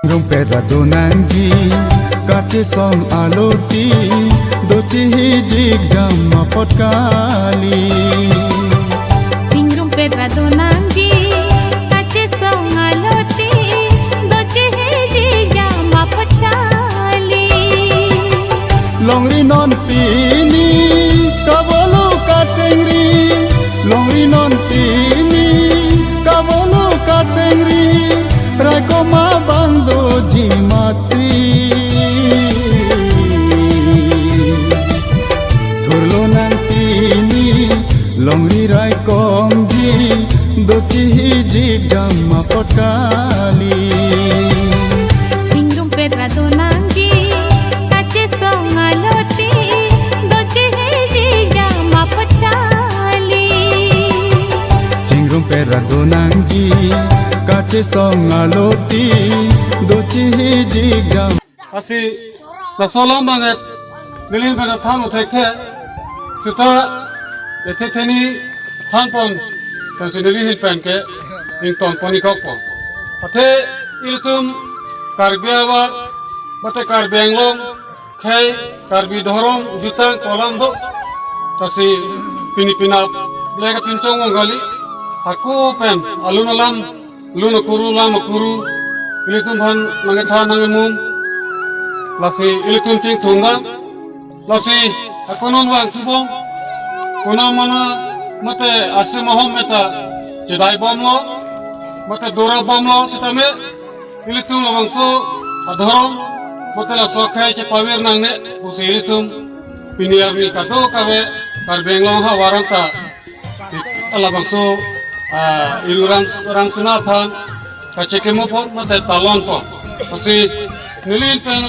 Rumpera donangi kate song aloti doci hijik jama pot kali Sing rumpera donangi kate song aloti doci hijik jama pot kali Longri non pini kabolu kasengri Longri non pini kabolu kasengri Rakoma bando jimati Turlo nantini longri rai komji doci hijik jama pot kali Sing rumpera donangi kate song aloti doci hijik jama pot kali Cingrum pera donangi kace song aloti doci hijik jam Asi nasolong banget nilin pada tham utekte suta etetheni thanpon kan sinili hilpen ke ington poni kokpon ate iltum karbiawa bate karbenglong khai karbi dorom jutang kolam do kasi pinipinap lega pincong ngali aku pen alun alam luna kuru lama kuru ilitum han mangetha nangemum lasi ilitum ting tunga lasi akonon wang tubong kuna mana mate ase mohom meta jedai bomlo mate dora bomlo sitame ilitum lawangso adhorom mate la sokai che pawir nangne usi ilitum piniar ni kato kawe karbenglong ha waranta alabangso iluran orang sunafan kacekemo pun mate talon pun kasi nilin pen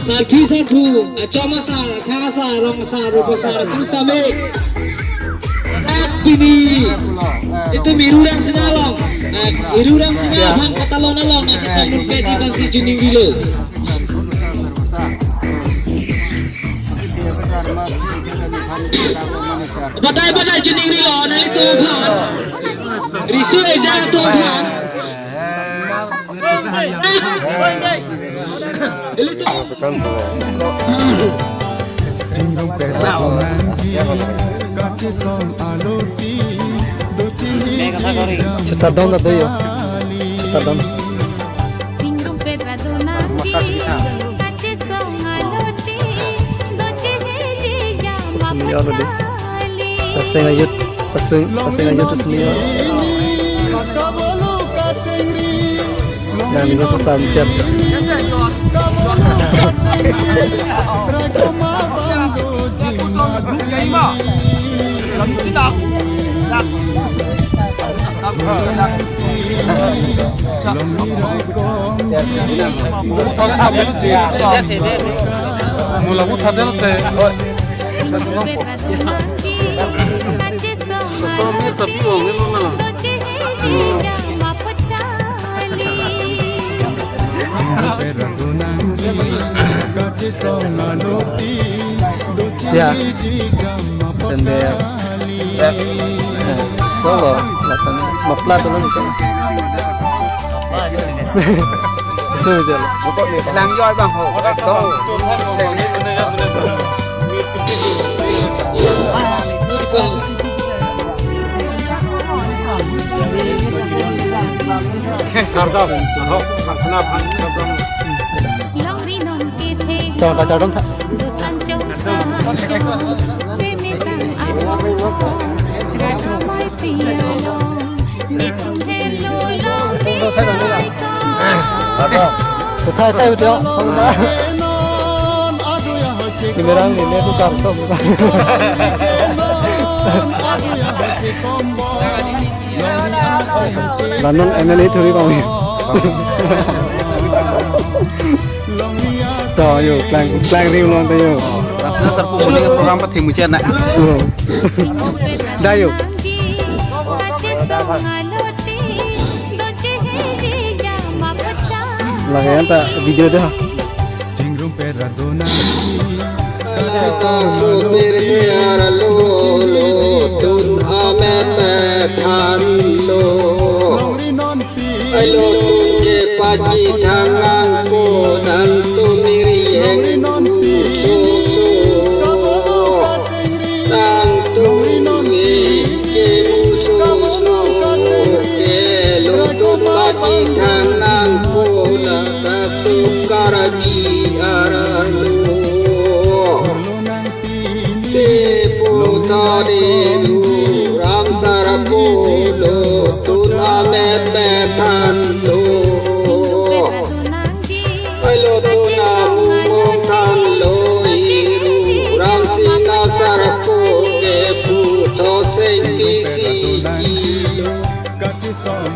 Sarki sarpu, cuma sar, kasa, rong sar, rupa sar, terus kami ini itu mirurang sinalong, mirurang sinalong, katalon along, nasi tamu peti bansi juning dulu. Badai juning dulu, nali tuhan, risu aja tuhan. Cingrum pera donangi kace song aloti doci hijik Cetar dong dah yo. Cetar dong. Sing rumpera donangi kate song aloti doci hijik jama Senior pot deh. kali Pasang ayut tu senior. kabolu kasengri Dan ini susah mencet. Rakoma bando jimati mula buta delote rumpera donangi kate song tapi wong itu mana doci hijik jama pot kali pera donangi kace song aloti doci Ya. hijik jama pot Sender. kali Yes. Solo. Lapan mapla tu ni cang. Sesuai je. Lang yoi bang ho, to. kardam ho maksana pan kardam long ri non ke the Tahu kacau dong tak? dosan chausa se me tang amo rata mai piano ni tumhe lo long ri Thay betul. Sama. Kamera ni tu kartu. Lanon MLA thuri kami. Tahu yo, plan ring long tu yo. Rasanya serpu mulia program pati mucian nak. Dah yo. songaloti doce hiji jama pata Lagi anta video dah. Cingrum peradona Supir biar lolo tun amet thanlo Longri non pi Alo tun ke paji tangan ko dan tu miri yang so Kabulu kasengri tang tu mi ke so ke lo tun paji tangan ko dan sukar gi aralu Lonang pini Putari Ram Sarapolo Tunamet Betanlo Ailo Tunamumotan Loiru Ram Sina Sarapo Puto Sengkisi Kachi song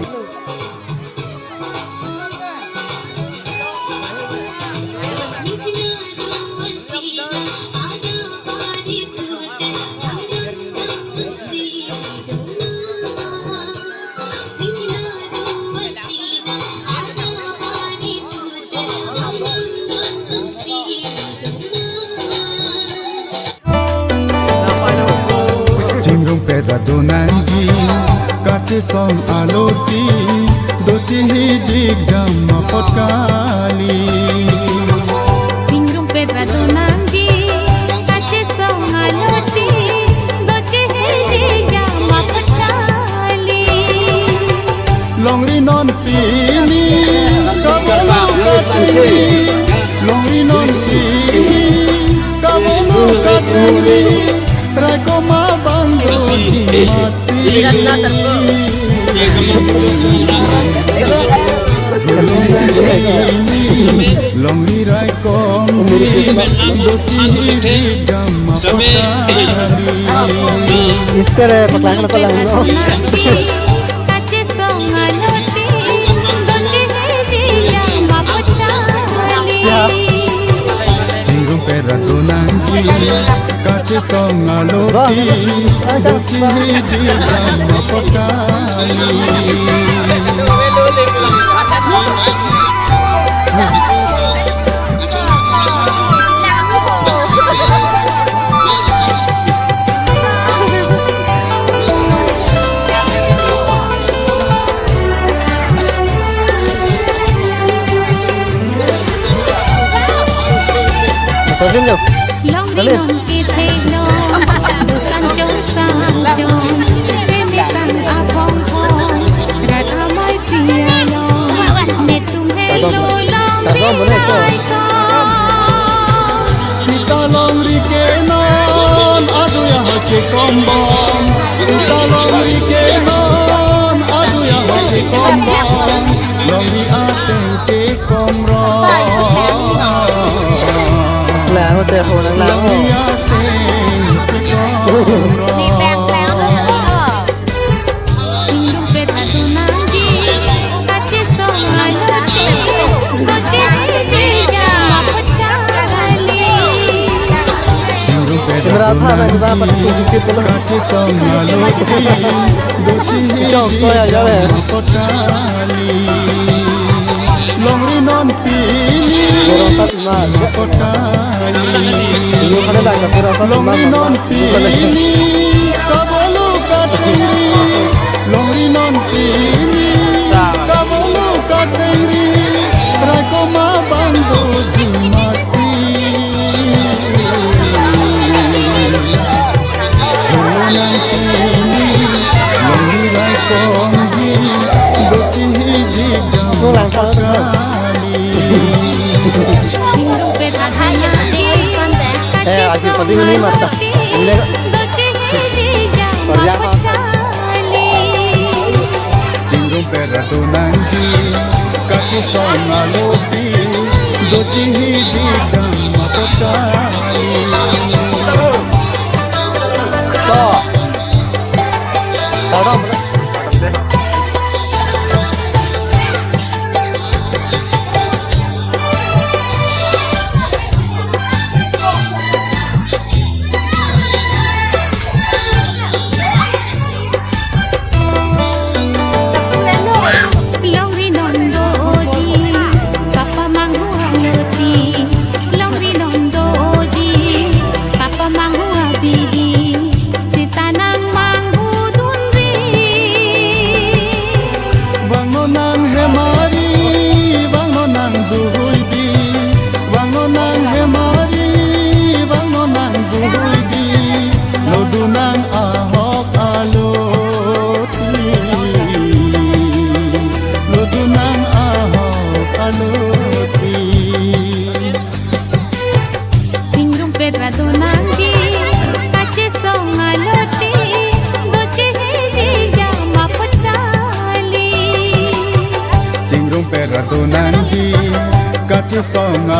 Cingrum peradonanji Kachi song aloti Doci hiji jama potkali Cingrum pedradonanji kace songaloti doce hiji jama patali Longri non pini Kabulu kasengri Longri non pini Kabulu kasengri Rekoma bando jimati Longri rai kongri Doci hiji jama potkali Ister paklang na palang no. kace songaloti doce hiji jama patali Cingrum peradonanji Kachi song aloti Doci hiji jama potkali Masakin nyo. Long dinong itelo Dusan chong sang chong Semitan abong kong Radamay piano Netum hello long rinay ko Sita longri ke non Adu ya hoche kombon Sita longri ke non Adu ya hoche kombon Longri ateng che komron Là một tệp hồ nắng nắng Longri hồ. ateng che komronมีแบงแล้วด้วยCingrum pedradonanji kace songaloti doce hiji jama patali Cingrum Kamera tha na kita pada tunjukin dulu. Kachi song aloti Doci hiji Chong tôi à cho này. potkali Longri non pini Pirasat iman. potkali Ini pada dah ke pirasat iman. Longri non pini Kabulu kasengri Longri non pini Kabulu kasengri Rekoma bando jimasi Lonang pini Longri rai kongji Doci hiji Nó jama lang thang. potkali Cingrum pedradonanji kace Aki padi ini mata. Ini doce hiji jama patali Cingrum peradonanji Kachi song aloti Doci hiji jama potkali to. Tao đâu.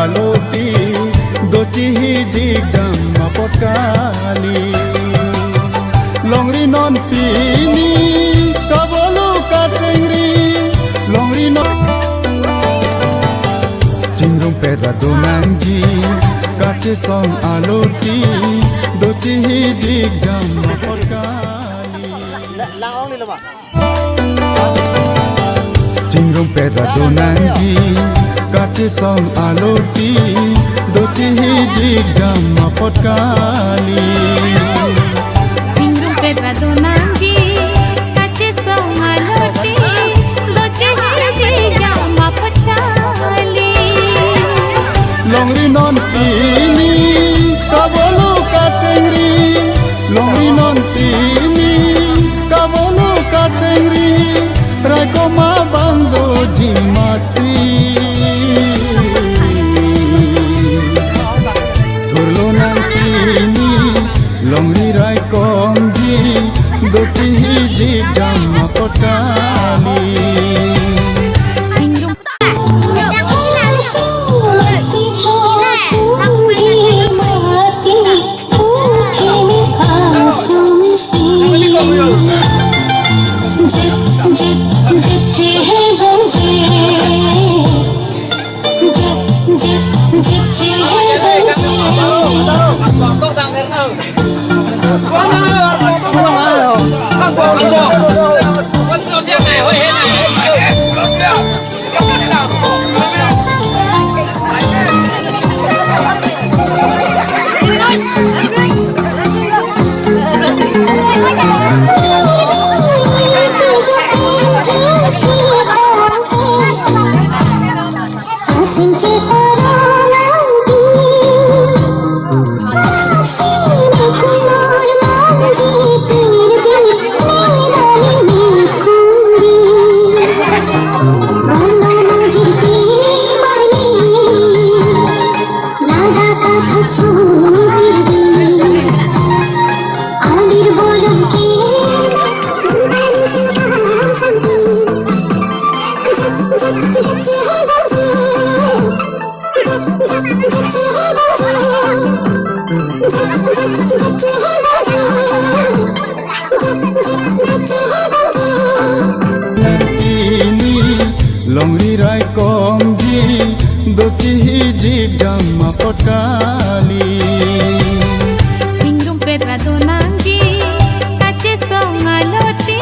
aloti doci hijik jam mapot kali longri non pini kabolu kasengri longri non cingrung pera donanji kace song aloti doci hijik jam mapot kali cingrung pera donanji kace song aloti doci hijik jam mapot kali Cingrung pedra donanji kace song aloti doce hijik jam mapot kali longri non pini kabolu kasengri longri non pini kabolu kasengri rakoma bando jimati turlo nang pini longri rai komji doci hijik jam mapot kali longri rai komji doci hijik jam mapot kali Cingrung pedra donanji kace song aloti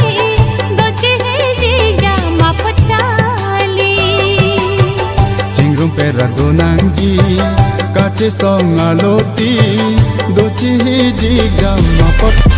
doce hijik jam mapot kali cingrung pera donanji kace song aloti doci hijik jam mapot